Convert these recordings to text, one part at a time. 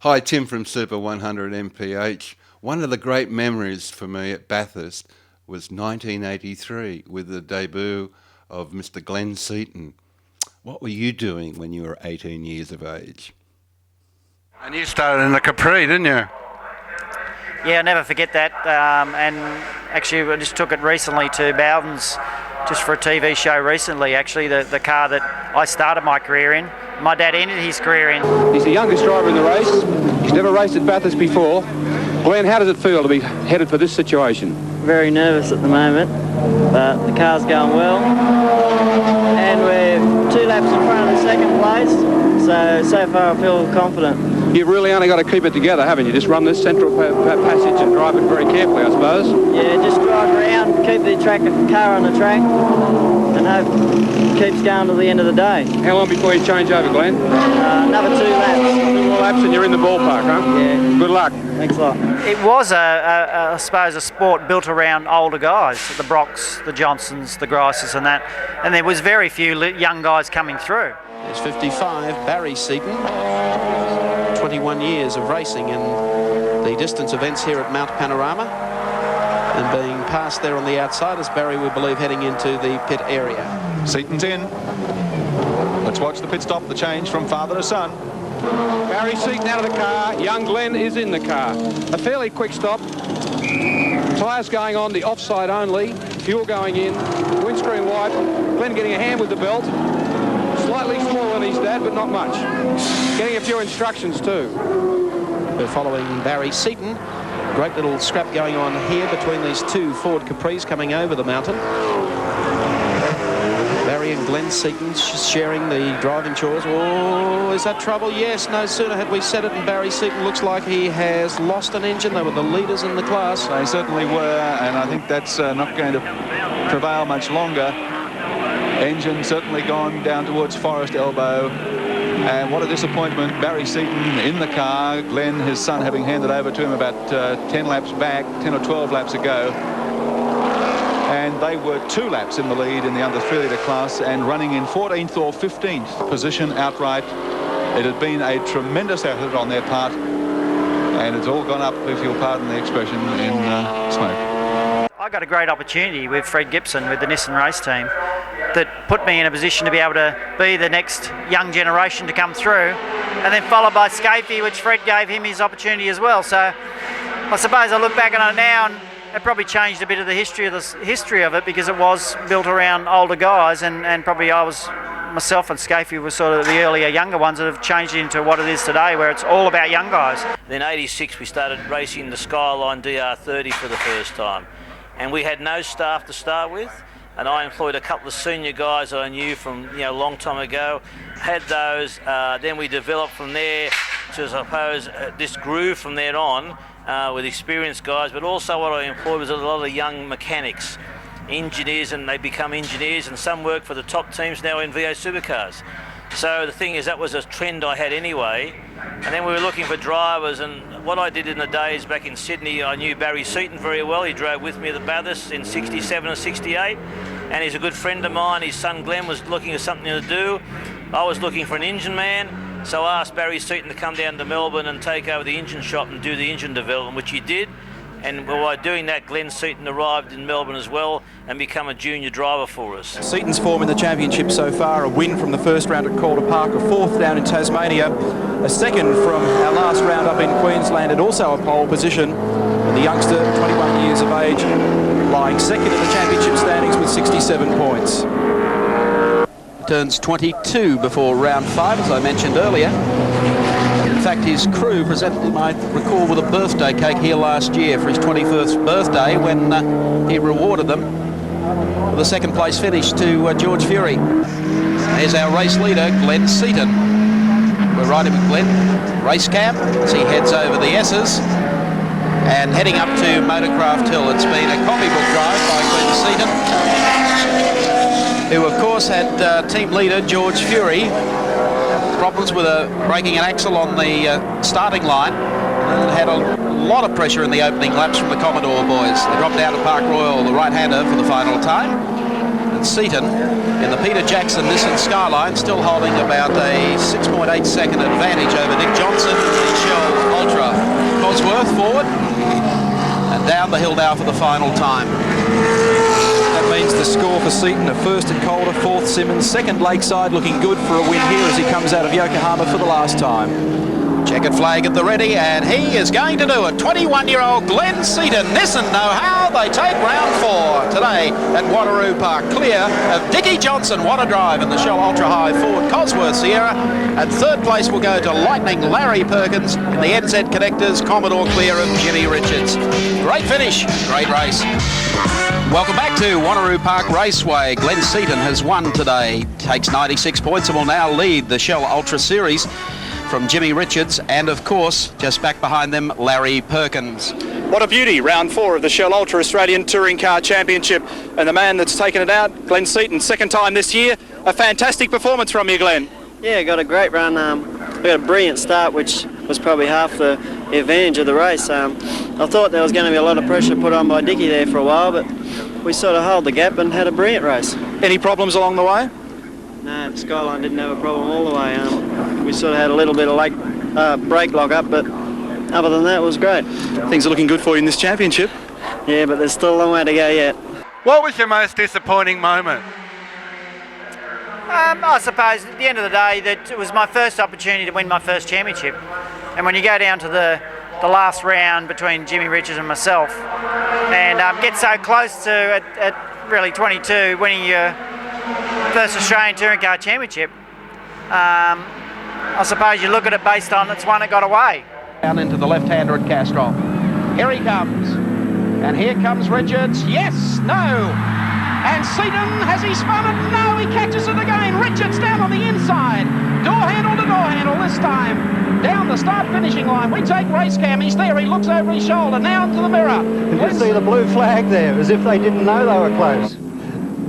Hi, Tim from SUPER100MPH. One of the great memories for me at Bathurst was 1983 with the debut of Mr. Glenn Seton. What were you doing when you were 18 years of age? And you started in the Capri, didn't you? Yeah, I'll never forget that. And actually, I just took it recently to Bowden's, just for a TV show recently, actually, the car that I started my career in. My dad ended his career in. He's the youngest driver in the race. He's never raced at Bathurst before. Glenn, how does it feel to be headed for this situation? Very nervous at the moment, but the car's going well. And we're 2 laps in front of the second place, so far I feel confident. You've really only got to keep it together, haven't you? Just run this central passage and drive it very carefully, I suppose. Yeah, just drive around, keep the car on the track, and hope it keeps going to the end of the day. How long before you change over, Glenn? Another 2 laps. 2 more laps and you're in the ballpark, huh? Yeah. Good luck. Thanks a lot. It was, I suppose, a sport built around older guys, the Brocks, the Johnsons, the Grices and that, and there was very few young guys coming through. There's 55, Garry Seton, 21 years of racing in the distance events here at Mount Panorama, and being passed there on the outside as Barry, we believe, heading into the pit area. Seton's in. Let's watch the pit stop, the change from father to son. Garry Seton out of the car, young Glenn is in the car. A fairly quick stop. Tyres going on, the offside only, fuel going in, windscreen wide, Glenn getting a hand with the belt. Slightly smaller than his dad, but not much. Getting a few instructions too. We're following Garry Seton. Great little scrap going on here between these 2 Ford Capris coming over the mountain. Barry and Glenn Seton sharing the driving chores. Oh, is that trouble? Yes, no sooner had we said it, and Garry Seton looks like he has lost an engine. They were the leaders in the class. They certainly were, and I think that's not going to prevail much longer. Engine certainly gone down towards Forest Elbow, and what a disappointment. Garry Seton in the car, Glenn, his son, having handed over to him about 10 laps back, 10 or 12 laps ago, and they were 2 laps in the lead in the under 3 litre class and running in 14th or 15th position outright. It had been a tremendous effort on their part, and it's all gone up, if you'll pardon the expression, in smoke. I got a great opportunity with Fred Gibson with the Nissan race team that put me in a position to be able to be the next young generation to come through, and then followed by Scapey, which Fred gave him his opportunity as well. So I suppose I look back on it now, and it probably changed a bit of the history of it, because it was built around older guys, and probably myself and Scapey were sort of the earlier younger ones that have changed it into what it is today, where it's all about young guys. Then '86 we started racing the Skyline DR30 for the first time, and we had no staff to start with, and I employed a couple of senior guys that I knew from a long time ago, had those, then we developed from there to, I suppose, this grew from there on with experienced guys, but also what I employed was a lot of young mechanics, engineers, and they become engineers, and some work for the top teams now in VO supercars. So the thing is, that was a trend I had anyway, and then we were looking for drivers, and what I did in the days back in Sydney, I knew Garry Seton very well. He drove with me at the Bathurst in '67 and '68, and he's a good friend of mine. His son Glenn was looking for something to do. I was looking for an engine man, so I asked Garry Seton to come down to Melbourne and take over the engine shop and do the engine development, which he did. And by doing that, Glenn Seton arrived in Melbourne as well and become a junior driver for us. Seton's form in the championship so far: a win from the first round at Calder Park, a 4th down in Tasmania, a 2nd from our last round up in Queensland, and also a pole position. And the youngster, 21 years of age, lying 2nd in the championship standings with 67 points. Turns 22 before round 5, as I mentioned earlier. In fact, his crew presented him, I recall, with a birthday cake here last year for his 21st birthday, when he rewarded them with a 2nd place finish to George Fury. There's our race leader, Glenn Seton. We're riding with Glenn, race cam, as he heads over the S's and heading up to Motorcraft Hill. It's been a copybook drive by Glenn Seton, who of course had team leader George Fury problems with breaking an axle on the starting line, and had a lot of pressure in the opening laps from the Commodore boys. They dropped out of Park Royal, the right-hander, for the final time. And Seton in the Peter Jackson Nissan Skyline, still holding about a 6.8 second advantage over Nick Johnson. The Shell Ultra Cosworth forward and down the hill now for the final time. That means the score for Seton, a first at Calder, fourth Simmons, second Lakeside, looking good for a win here as he comes out of Yokohama for the last time. Checkered flag at the ready, and he is going to do it. 21-year-old Glenn Seton, Nissan know-how. They take round 4 today at Wanneroo Park. Clear of Dickie Johnson. What a drive in the Shell Ultra High Ford Cosworth Sierra. And third place will go to Lightning Larry Perkins in the NZ Connectors Commodore clear of Jimmy Richards. Great finish, great race. Welcome back to Wanneroo Park Raceway. Glenn Seton has won today, takes 96 points and will now lead the Shell Ultra Series from Jimmy Richards and, of course, just back behind them, Larry Perkins. What a beauty, round 4 of the Shell Ultra Australian Touring Car Championship. And the man that's taken it out, Glenn Seton, second time this year. A fantastic performance from you, Glenn. Yeah, got a great run. We got a brilliant start, which was probably half the advantage of the race. I thought there was going to be a lot of pressure put on by Dickie there for a while, but we sort of held the gap and had a brilliant race. Any problems along the way? No, the Skyline didn't have a problem all the way. We sort of had a little bit of brake lock up, but other than that, it was great. Things are looking good for you in this championship. Yeah, but there's still a long way to go yet. What was your most disappointing moment? I suppose at the end of the day that it was my first opportunity to win my first championship, and when you go down to the last round between Jimmy Richards and myself and get so close to at really 22 winning your first Australian Touring Car Championship, I suppose you look at it based on it's one that got away. Down into the left-hander at Castrol. Here he comes. And here comes Richards. Yes, no. And Seton, has he spun it? No, he catches it again. Richards down on the inside. Door handle to door handle this time. Down the start-finishing line. We take race cam. He's there. He looks over his shoulder. Now into the mirror. You can see the blue flag there, as if they didn't know they were close.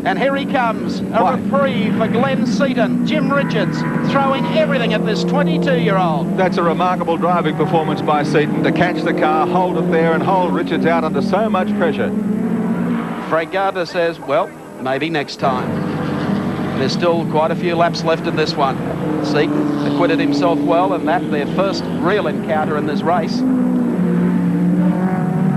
And here he comes, a reprieve for Glenn Seton. Jim Richards throwing everything at this 22-year-old. That's a remarkable driving performance by Seton to catch the car, hold it there and hold Richards out under so much pressure. Frank Gardner says, well, maybe next time. There's still quite a few laps left in this one. Seton acquitted himself well, and that their first real encounter in this race.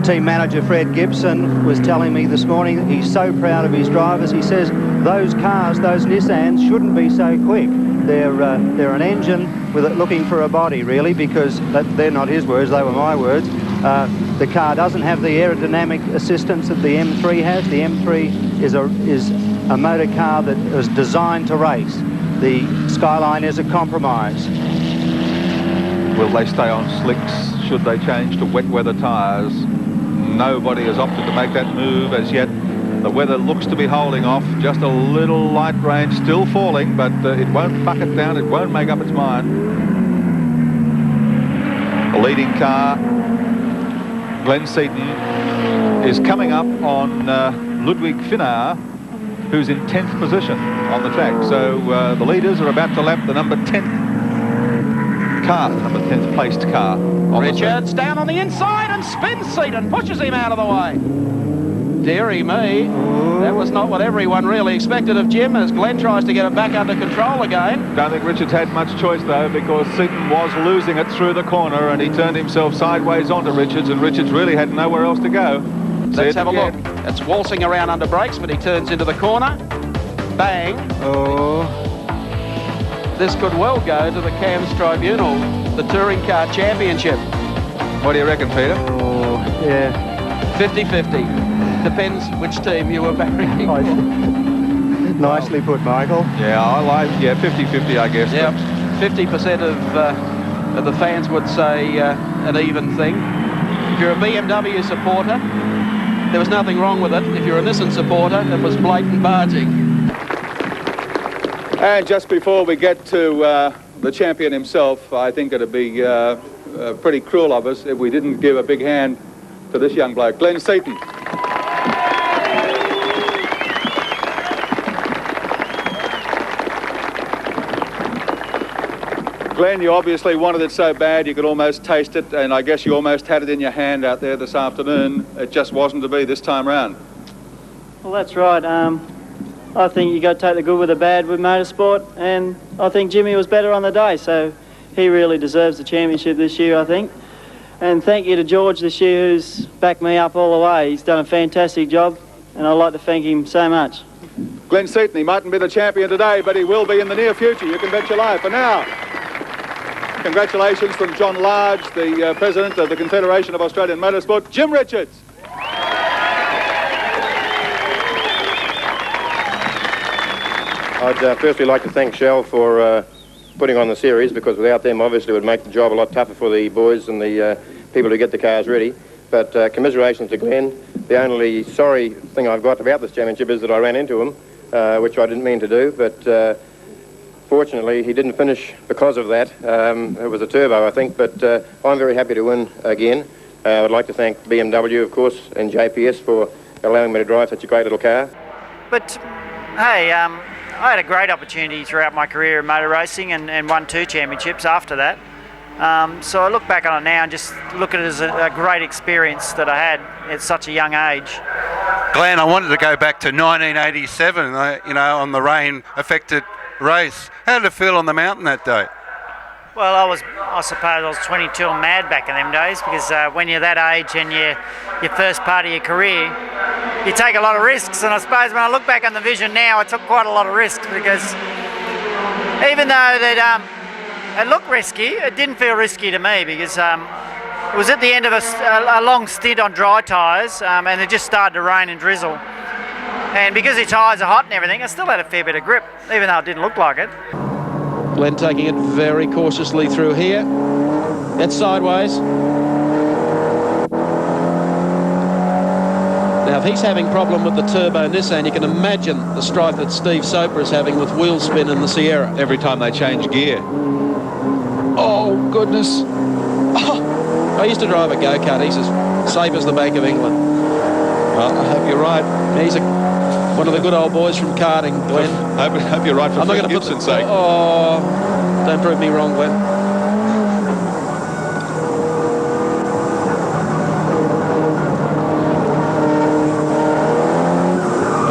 Team manager Fred Gibson was telling me this morning that he's so proud of his drivers. He says those cars, those Nissans, shouldn't be so quick. They're an engine with it looking for a body, really, because they're not his words, they were my words. The car doesn't have the aerodynamic assistance that the M3 has. The M3 is a motor car that is designed to race. The Skyline is a compromise. Will they stay on slicks? Should they change to wet weather tyres? Nobody has opted to make that move as yet. The weather looks to be holding off. Just a little light rain still falling, but it won't bucket down. It won't make up its mind. The leading car, Glenn Seton, is coming up on Ludwig Finauer, who's in 10th position on the track. So the leaders are about to lap the number 10th car, number 10th placed car. Richards down on the inside and spins Seton, pushes him out of the way. Deary me, that was not what everyone really expected of Jim as Glenn tries to get it back under control again. Don't think Richards had much choice though, because Seton was losing it through the corner and he turned himself sideways onto Richards, and Richards really had nowhere else to go. Let's have a look. It's waltzing around under brakes, but he turns into the corner. Bang. Oh. This could well go to the CAMS Tribunal, the Touring Car Championship. What do you reckon, Peter? Oh, yeah. 50-50. Depends which team you were backing. Nicely put, Michael. Yeah, I like, 50-50, I guess. Yeah, 50% of the fans would say an even thing. If you're a BMW supporter, there was nothing wrong with it. If you're a Nissan supporter, it was blatant barging. And just before we get to the champion himself, I think it'd be pretty cruel of us if we didn't give a big hand to this young bloke, Glenn Seton. Glenn, you obviously wanted it so bad you could almost taste it, and I guess you almost had it in your hand out there this afternoon. It just wasn't to be this time round. Well, that's right. I think you got to take the good with the bad with motorsport, and I think Jimmy was better on the day, so he really deserves the championship this year, I think. And thank you to George this year, who's backed me up all the way. He's done a fantastic job, and I'd like to thank him so much. Glenn Seton, he mightn't be the champion today, but he will be in the near future. You can bet your life. For now, congratulations from John Large, the President of the Confederation of Australian Motorsport, Jim Richards. I'd firstly like to thank Shell for putting on the series, because without them obviously it would make the job a lot tougher for the boys and the people who get the cars ready. But commiserations to Glenn. The only sorry thing I've got about this championship is that I ran into him, which I didn't mean to do, but fortunately he didn't finish because of that. It was a turbo, I think, but I'm very happy to win again. I'd like to thank BMW, of course, and JPS for allowing me to drive such a great little car. But hey, I had a great opportunity throughout my career in motor racing and won 2 championships after that. So I look back on it now and just look at it as a great experience that I had at such a young age. Glenn, I wanted to go back to 1987, you know, on the rain-affected race. How did it feel on the mountain that day? Well, I suppose I was 22 and mad back in them days, because when you're that age and your first part of your career, you take a lot of risks. And I suppose when I look back on the vision now, I took quite a lot of risks, because even though that it looked risky, it didn't feel risky to me, because it was at the end of a long stint on dry tyres, and it just started to rain and drizzle. And because the tyres are hot and everything, I still had a fair bit of grip, even though it didn't look like it. Glenn taking it very cautiously through here. That's sideways. Now, if he's having problem with the turbo Nissan, you can imagine the strife that Steve Soper is having with wheel spin in the Sierra. Every time they change gear. Oh, goodness. Oh, I used to drive a go-kart. He's as safe as the Bank of England. Well, I hope you're right. He's one of the good old boys from karting, Glenn. Hope you're right for Fred Gibson's sake. Oh, don't prove me wrong, Glenn.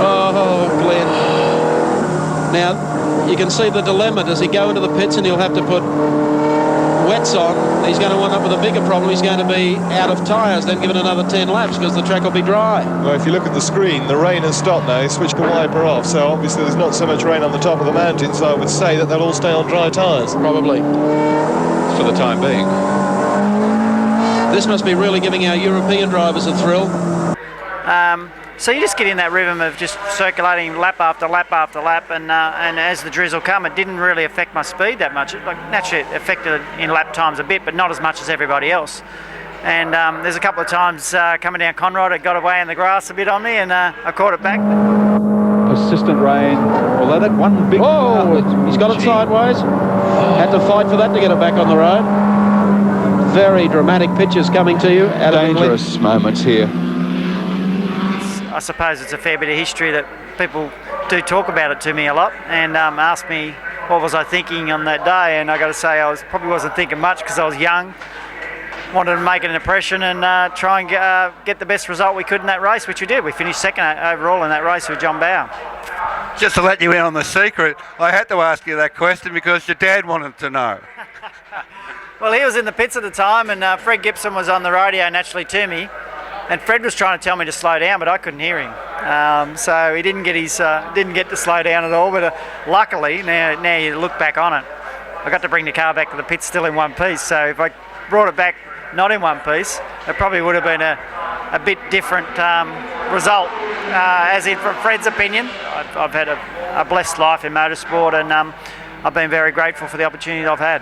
Oh, Glenn. Now, you can see the dilemma. Does he go into the pits and he'll have to put wets on? He's going to wind up with a bigger problem. He's going to be out of tyres, then given another 10 laps, because the track will be dry. Well, if you look at the screen, the rain has stopped now. He switched the wiper off, so obviously there's not so much rain on the top of the mountain, so I would say that they'll all stay on dry tyres. Probably. For the time being. This must be really giving our European drivers a thrill. So you just get in that rhythm of just circulating lap after lap after lap, and as the drizzle come, it didn't really affect my speed that much. Naturally, it affected in lap times a bit, but not as much as everybody else. And there's a couple of times coming down Conrod, it got away in the grass a bit on me, and I caught it back. Persistent rain. Although that one big... Oh, he's got it sideways. Had to fight for that to get it back on the road. Very dramatic pictures coming to you. Dangerous moments here. I suppose it's a fair bit of history that people do talk about it to me a lot, and ask me what was I thinking on that day, and I got to say I probably wasn't thinking much, because I was young, wanted to make an impression and try and get the best result we could in that race, which we did. We finished second overall in that race with John Bower. Just to let you in on the secret, I had to ask you that question because your dad wanted to know. Well, he was in the pits at the time, and Fred Gibson was on the radio naturally to me. And Fred was trying to tell me to slow down, but I couldn't hear him. So he didn't get to slow down at all. But luckily, now you look back on it, I got to bring the car back to the pits still in one piece. So if I brought it back not in one piece, it probably would have been a bit different result. As in, from Fred's opinion, I've had a blessed life in motorsport, and I've been very grateful for the opportunity I've had.